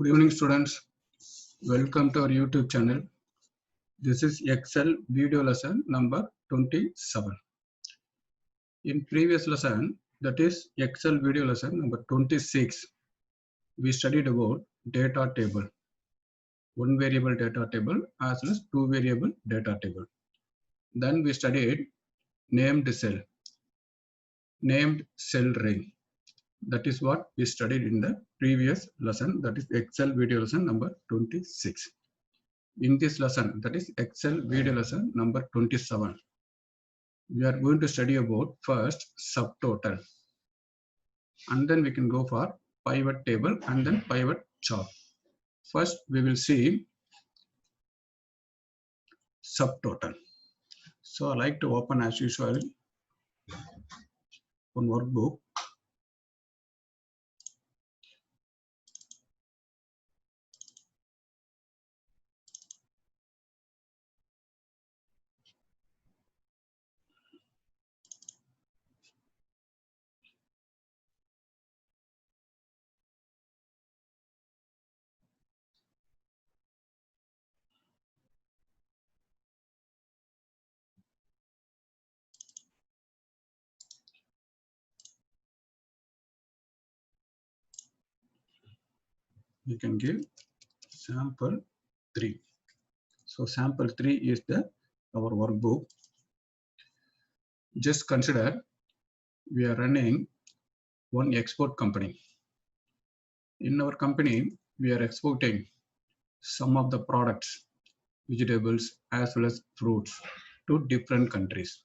Good evening, students. Welcome to our YouTube channel. This is Excel video lesson number 27. In previous lesson, that is Excel video lesson number 26, we studied about data table, one variable data table as well as two variable data table. Then we studied named cell ring. That is what we studied in the previous lesson, that is Excel video lesson number 26. In this lesson, that is Excel video lesson number 27, we are going to study about first subtotal, and then we can go for pivot table and then pivot chart. First, we will see subtotal. So I like to open as usual one workbook. You can give sample 3. So sample 3 is our workbook. Just consider we are running one export company. In our company, we are exporting some of the products, vegetables as well as fruits, to different countries.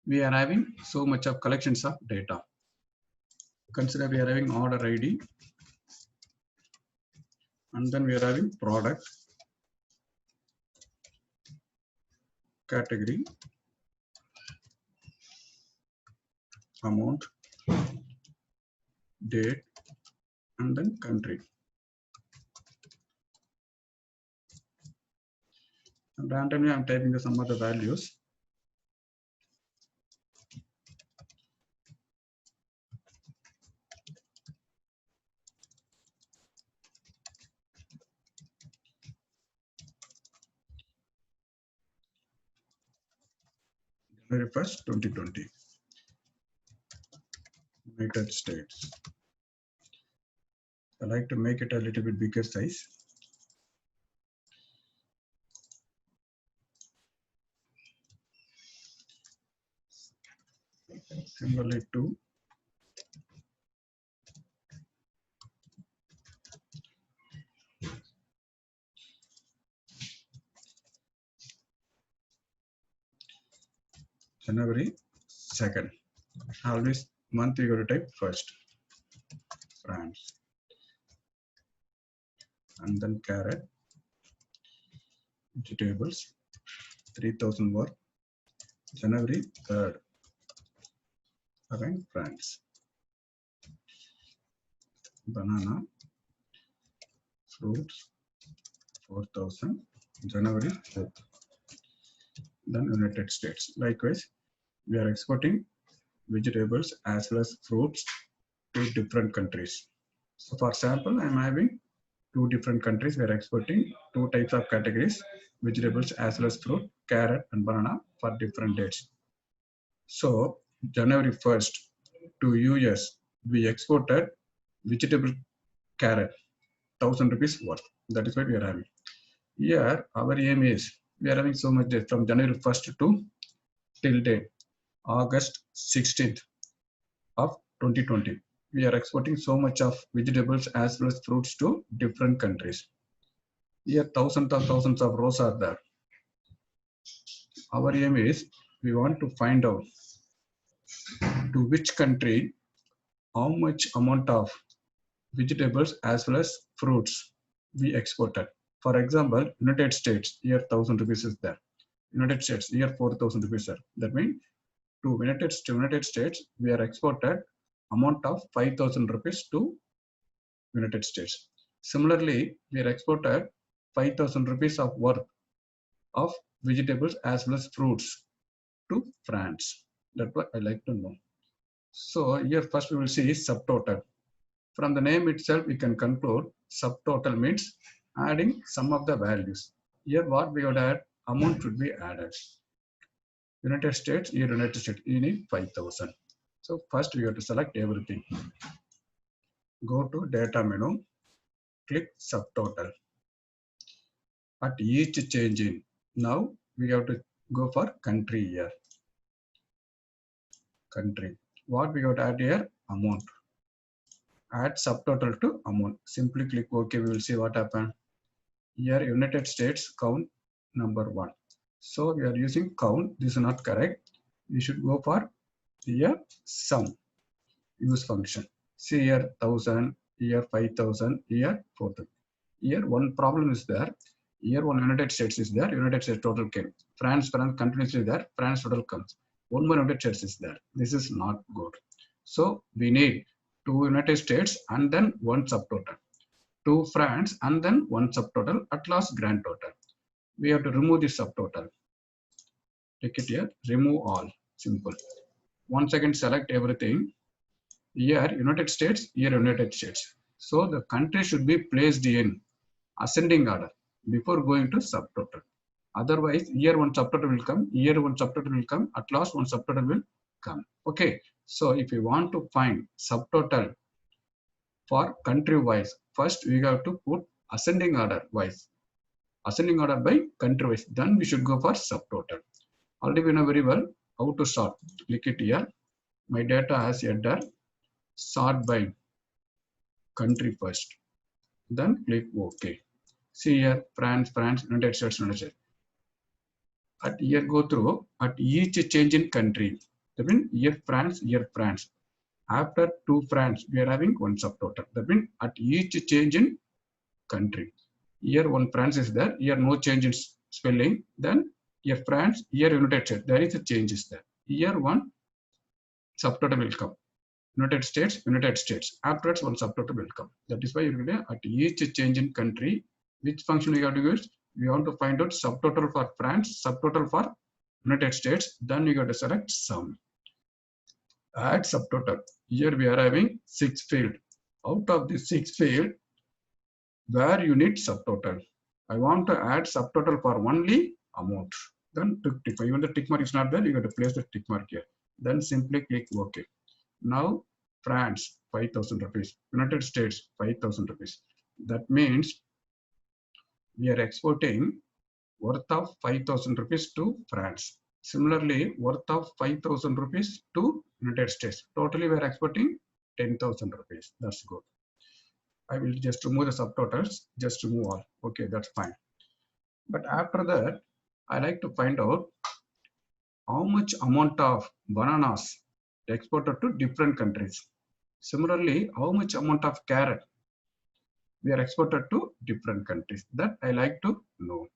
We are having so much of collections of data. Consider we are having order ID, and then we are having product, category, amount, date, and then country. And randomly I am typing some of the values. January 1st, 2020. United States. I like to make it a little bit bigger size. Similarly to January 2nd. Always month you got to type first. France. And then carrot. Vegetables. 3000 worth. January 3rd. Again France. Banana. Fruits. 4000. January 4th. Then United States. Likewise, we are exporting vegetables as well as fruits to different countries. So for example, I am having 2 different countries. We are exporting 2 types of categories, vegetables as well as fruit, carrot and banana, for different dates. So January 1st to US, we exported vegetable carrot, 1000 rupees worth. That is what we are having. Here our aim is, we are having so much date from January 1st to till date August 16th of 2020. We are exporting so much of vegetables as well as fruits to different countries. Here thousands of rows are there. Our aim is, we want to find out to which country how much amount of vegetables as well as fruits we exported. For example, United States, here 1000 rupees is there. United States, here 4000 rupees are. That means to United States, we are exported amount of 5000 rupees to United States. Similarly, we are exported 5000 rupees of worth of vegetables as well as fruits to France. That's what I like to know. So here first we will see subtotal. From the name itself, we can conclude subtotal means adding sum of the values. Here what we would add, amount should be added. United States, here United States, you need 5,000. So first we have to select everything. Go to data menu, click subtotal. At each change in, now we have to go for country here. Country. What we have to add here? Amount. Add subtotal to amount. Simply click OK. We will see what happened. Here United States count number 1. So we are using count. This is not correct. We should go for here sum. Use function. See here 1000, here 5000, here 4000. Here one problem is there. Here one United States is there. United States total came. France continuously there. France total comes. One more United States is there. This is not good. So we need 2 United States and then 1 subtotal. 2 France and then 1 subtotal. At last grand total. We have to remove this subtotal. Take it here. Remove all. Simple. Once again select everything. Here United States. Here United States. So the country should be placed in ascending order before going to subtotal. Otherwise, here one subtotal will come, here one subtotal will come, at last one subtotal will come. Okay. So if you want to find subtotal for country wise, first we have to put ascending order wise. Ascending order by country wise. Then we should go for subtotal. Already we know very well how to sort. Click it here. My data has header. Sort by country first. Then click OK. See here France, United States, United States. At here go through at each change in country. That means here France. After 2 France, we are having 1 subtotal. That means at each change in country. Here 1 France is there. Here no change in spelling. Then here France, here United States. There is a change is there. Here 1 subtotal will come. United States. Afterwards, 1 subtotal will come. That is why you will at each change in country, which function we have to use? We want to find out subtotal for France, subtotal for United States. Then you got to select sum. Add subtotal. Here we are having 6 field. Out of the 6 field, where you need subtotal. I want to add subtotal for only amount. Then tick. Even the tick mark is not there, you got to place the tick mark here. Then simply click OK. Now France 5,000 rupees, United States 5,000 rupees. That means we are exporting worth of 5,000 rupees to France. Similarly, worth of 5,000 rupees to United States. Totally we are exporting 10,000 rupees. That's good. I will just remove the subtotals, just remove all. Okay, that's fine. But after that, I like to find out how much amount of bananas exported to different countries. Similarly, how much amount of carrot we are exported to different countries. That I like to know.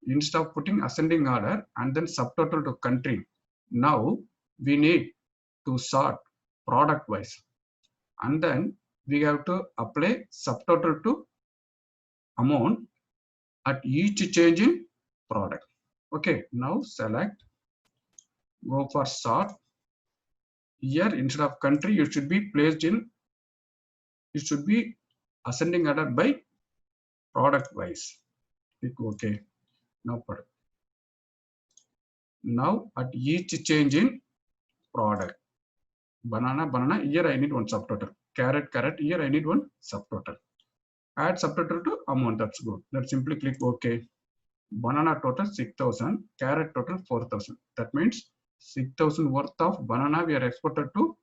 Instead of putting ascending order and then subtotal to country, now we need to sort product wise. And then we have to apply subtotal to amount at each change in product. Okay, now select, go for sort. Here instead of country, you should be placed in, it should be ascending order by product wise. Click OK. Now product. Now at each change in product. Banana, here I need 1 subtotal. Carrot, here I need 1 subtotal. Add subtotal to amount, that's good. Let's simply click OK. Banana total 6,000, carrot total 4,000. That means 6,000 worth of banana we are exported to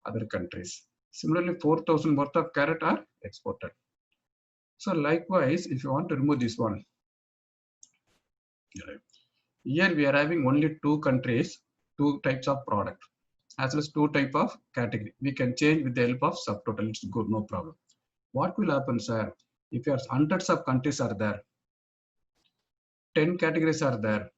other countries. Similarly, 4,000 worth of carrot are exported. So likewise, if you want to remove this one, here we are having only 2 countries, 2 types of product, as well as 2 type of category. We can change with the help of subtotal. It's good, no problem. What will happen, sir? If your hundreds of countries are there, 10 categories are there,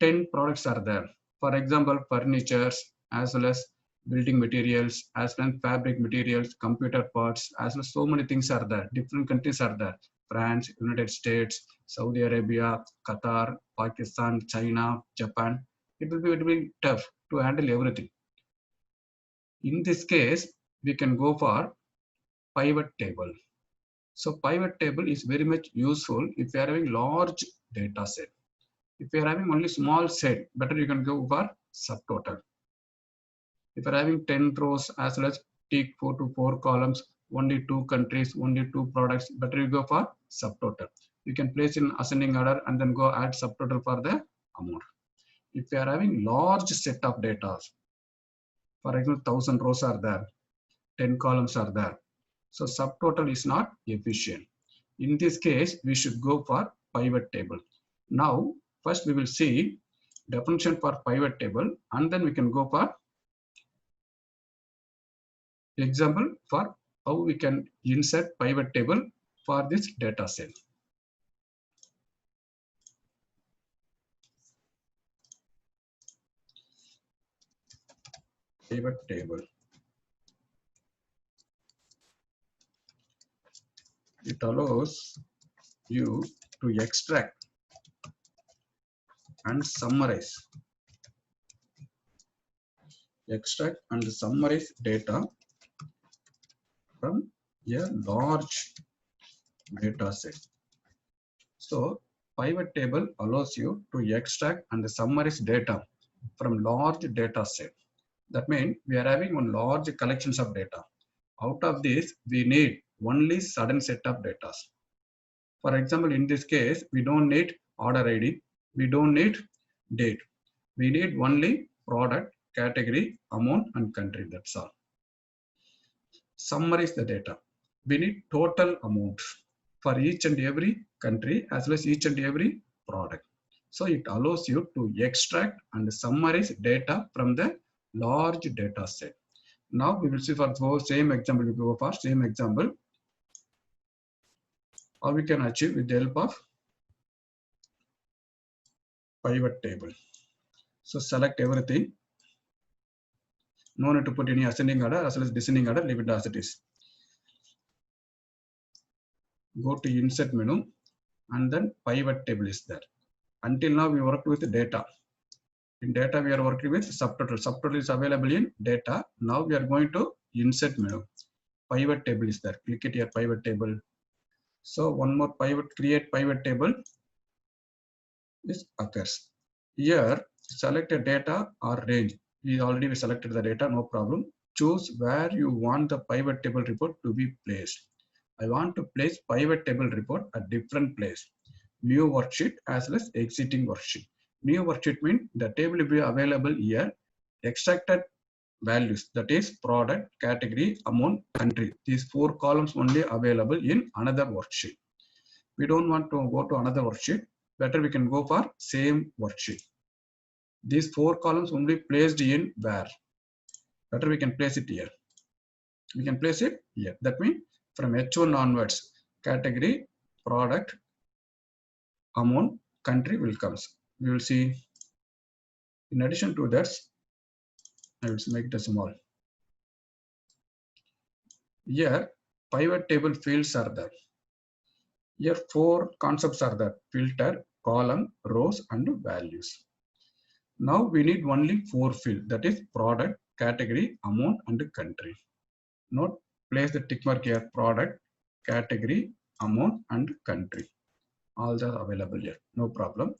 10 products are there. For example, furnitures, as well as building materials, as well as fabric materials, computer parts, as well as so many things are there. Different countries are there. France, United States, Saudi Arabia, Qatar, Pakistan, China, Japan. It will be tough to handle everything. In this case, we can go for pivot table. So pivot table is very much useful if you are having large data set. If you are having only small set, better you can go for subtotal. If you are having 10 rows as well as take 4 to 4 columns, only 2 countries, only 2 products, better you go for subtotal. You can place in ascending order and then go add subtotal for the amount. If you are having large set of data, for example 1000 rows are there, 10 columns are there, so subtotal is not efficient. In this case we should go for pivot table. Now first we will see definition for pivot table and then we can go for example for how we can insert pivot table for this data set. Pivot table. It allows you to extract and summarize data from a large data set. So pivot table allows you to extract and summarize data from large data set. That means we are having one large collections of data. Out of this, we need only certain set of data. For example, in this case, we don't need order ID, we don't need date. We need only product, category, amount, and country. That's all. Summarize the data. We need total amount for each and every country as well as each and every product. So it allows you to extract and summarize data from the large data set. Now we will see for the same example. We go for same example. How we can achieve with the help of pivot table. So select everything. No need to put any ascending order as well as descending order. Leave it as it is. Go to insert menu and then pivot table is there. Until now we worked with data. In data we are working with subtotal. Subtotal is available in data. Now we are going to insert menu. Pivot table is there. Click it here, pivot table. So one more pivot, create pivot table. This occurs. Here select a data or range. We already selected the data, no problem. Choose where you want the pivot table report to be placed. I want to place pivot table report at different place. New worksheet as well as exiting worksheet. New worksheet means the table will be available here. Extracted values, that is product, category, amount, country. These 4 columns only available in another worksheet. We don't want to go to another worksheet. Better we can go for same worksheet. These 4 columns only placed in where? Better we can place it here. We can place it here. That means from H1 onwards, category, product, amount, country will come. We will see. In addition to that, I will make it small. Here pivot table fields are there. Here 4 concepts are there: filter, column, rows, and values. Now we need only 4 fields, that is product, category, amount, and country. Note, place the tick mark here: product, category, amount, and country. All are available here, no problem.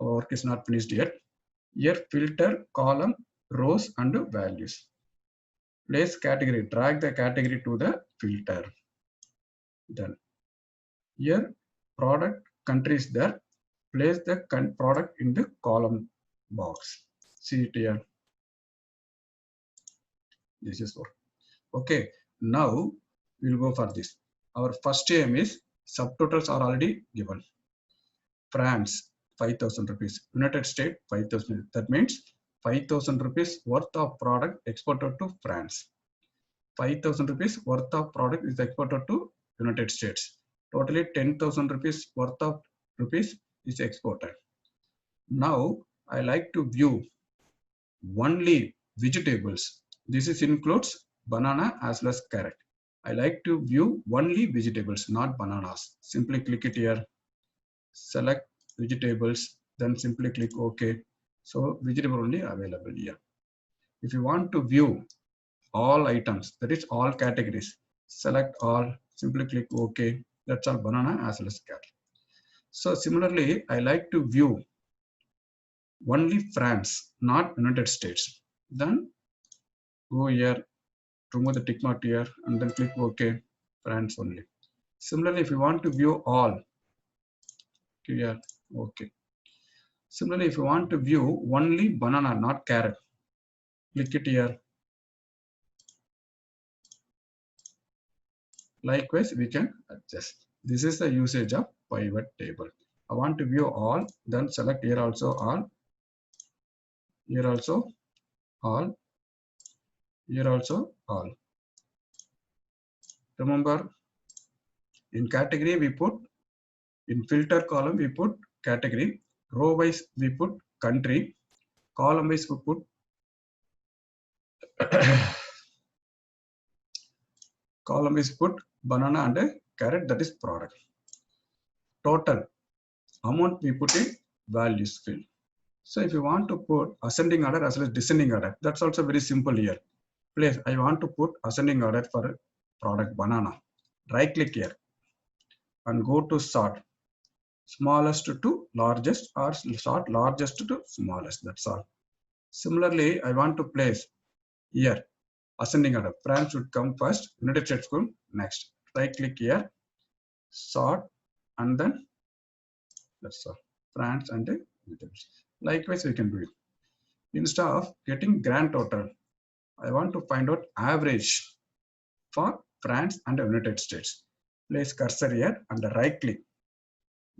Our work is not finished yet. Here filter, column, rows, and values. Place category, drag the category to the filter. Then here product, country is there. Place the product in the column box. See it here. This is work. Okay, now we'll go for this. Our first aim is subtotals are already given. France 5,000 rupees, United States 5,000. That means 5,000 rupees worth of product exported to France. 5,000 rupees worth of product is exported to United States. Totally 10,000 rupees worth of rupees is exported. Now I like to view only vegetables. This is includes banana as well as carrot. I like to view only vegetables, not bananas. Simply click it here. Select vegetables, then simply click OK. So vegetable only available here. If you want to view all items, that is all categories, select all, simply click OK. That's all banana as well as carrot. So similarly, I like to view only France, not United States. Then go here, remove the tick mark here, and then click OK, France only. Similarly, if you want to view all, here, OK. Similarly, if you want to view only banana, not carrot, click it here. Likewise, we can adjust. This is the usage of pivot table. I want to view all, then select here also all, here also all, here also all. Remember, in category we put, in filter column we put category, row wise we put country, column wise we put column is put banana and a carrot, that is product. Total amount we put in values field. So if you want to put ascending order as well as descending order, that's also very simple here. Place, I want to put ascending order for product banana. Right click here and go to sort. Smallest to largest or sort largest to smallest. That's all. Similarly, I want to place here ascending order. France should come first, United States come next. Right click here, sort, and then that's all. France and United States. Likewise, we can do it. Instead of getting grand total, I want to find out average for France and United States. Place cursor here and right click.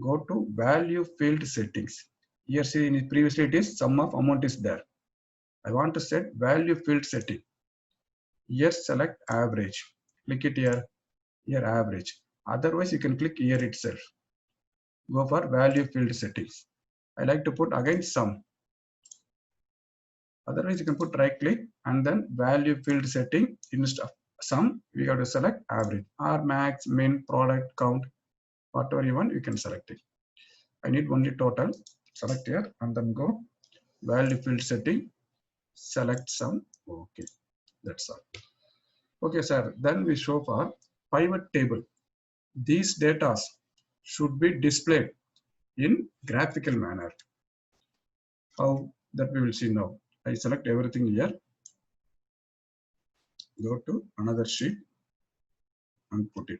Go to value field settings. Here see in previously it is sum of amount is there. I want to set value field setting. Here select average. Click it here. Here average. Otherwise you can click here itself. Go for value field settings. I like to put again sum. Otherwise you can put right click and then value field setting. Instead of sum we have to select average or max, min, product, count, whatever you want you can select it. I need only total. Select here and then go value field setting, select sum. Okay, that's all. Okay sir, then we show for pivot table. These data should be displayed in graphical manner. How that we will see now. I select everything here, go to another sheet and put it.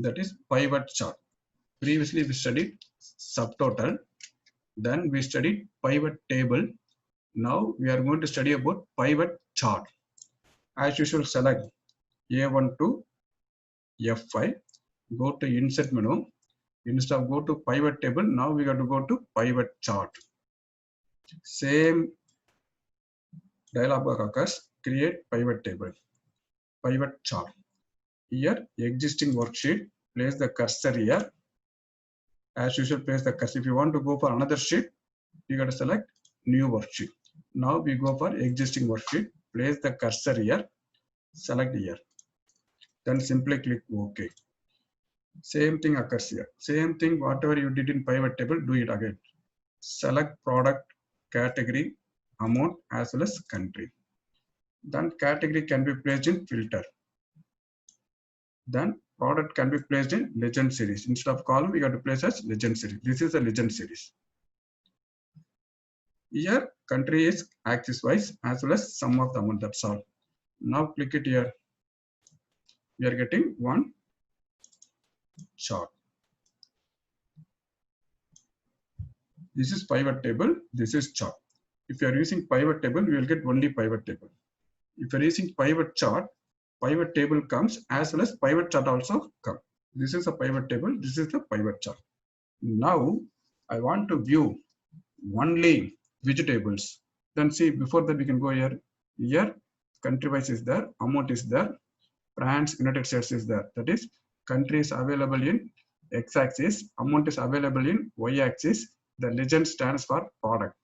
That is pivot chart. Previously we studied subtotal, then we studied pivot table. Now we are going to study about pivot chart. As usual, select A1 to F5, go to insert menu. Instead of go to pivot table, now we got to go to pivot chart. Same dialog box occurs, create pivot table, pivot chart. Here existing worksheet, place the cursor here. As usual, place the cursor. If you want to go for another sheet, you got to select new worksheet. Now we go for existing worksheet, place the cursor here, select here. Then simply click OK. Same thing occurs here. Same thing, whatever you did in pivot table, do it again. Select product, category, amount as well as country. Then category can be placed in filter. Then product can be placed in legend series. Instead of column, we got to place as legend series. This is a legend series. Here country is axis wise as well as sum of the amount. That's all. Now click it here. We are getting one chart. This is pivot table. This is chart. If you are using pivot table, we will get only pivot table. If you are using pivot chart, pivot table comes as well as pivot chart also come. This is a pivot table. This is the pivot chart. Now I want to view only vegetables. Then see, before that we can go here. Here country wise is there, amount is there, France, United States is there. That is country is available in x-axis, amount is available in y-axis. The legend stands for product.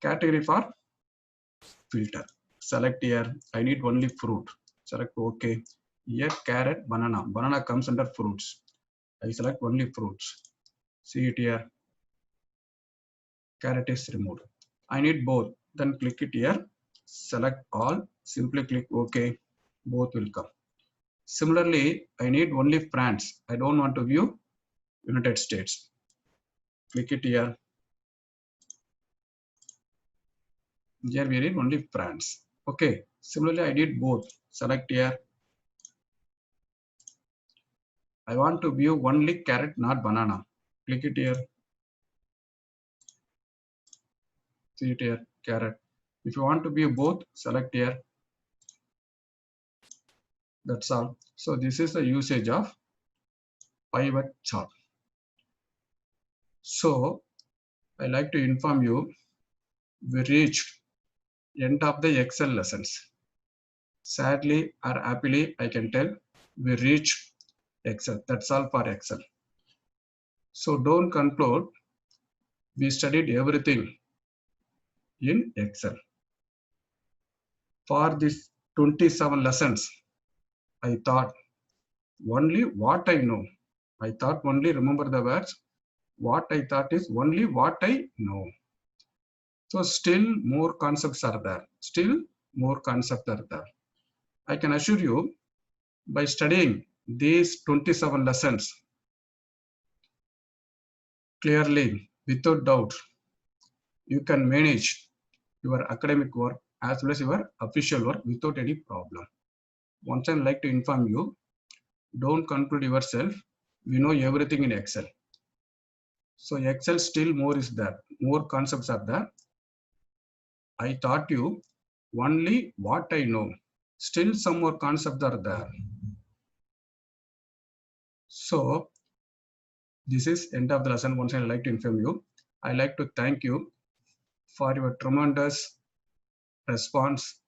Category for filter. Select here. I need only fruit. Select OK. Here carrot, banana. Banana comes under fruits. I select only fruits. See it here. Carrot is removed. I need both. Then click it here. select all, simply click OK, both will come. Similarly, I need only France. I don't want to view United States. Click it here. Here we need only France. Okay. Similarly, I did both. Select here. I want to view only carrot, not banana. Click it here. See it here, carrot. If you want to view both, select here. That's all. So this is the usage of pivot chart. So I like to inform you, we reached end of the Excel lessons. Sadly or happily, I can tell we reached Excel. That's all for Excel. So don't conclude. We studied everything in Excel. For this 27 lessons, I thought only what I know. I thought only remember the words. What I thought is only what I know. So still more concepts are there. Still more concepts are there. I can assure you, by studying these 27 lessons clearly, without doubt, you can manage your academic work as well as your official work without any problem. Once I'd like to inform you, don't conclude yourself. We know everything in Excel. So Excel still more is there. More concepts are there. I taught you only what I know. Still some more concepts are there. So this is end of the lesson. Once I'd like to inform you, I like to thank you for your tremendous response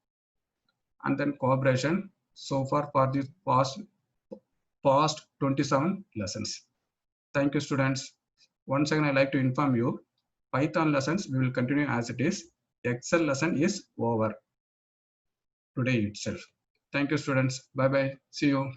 and then cooperation so far for these past 27 lessons. Thank you, students. Once again, I like to inform you, Python lessons we will continue as it is. Excel lesson is over today itself. Thank you, students. Bye bye. See you.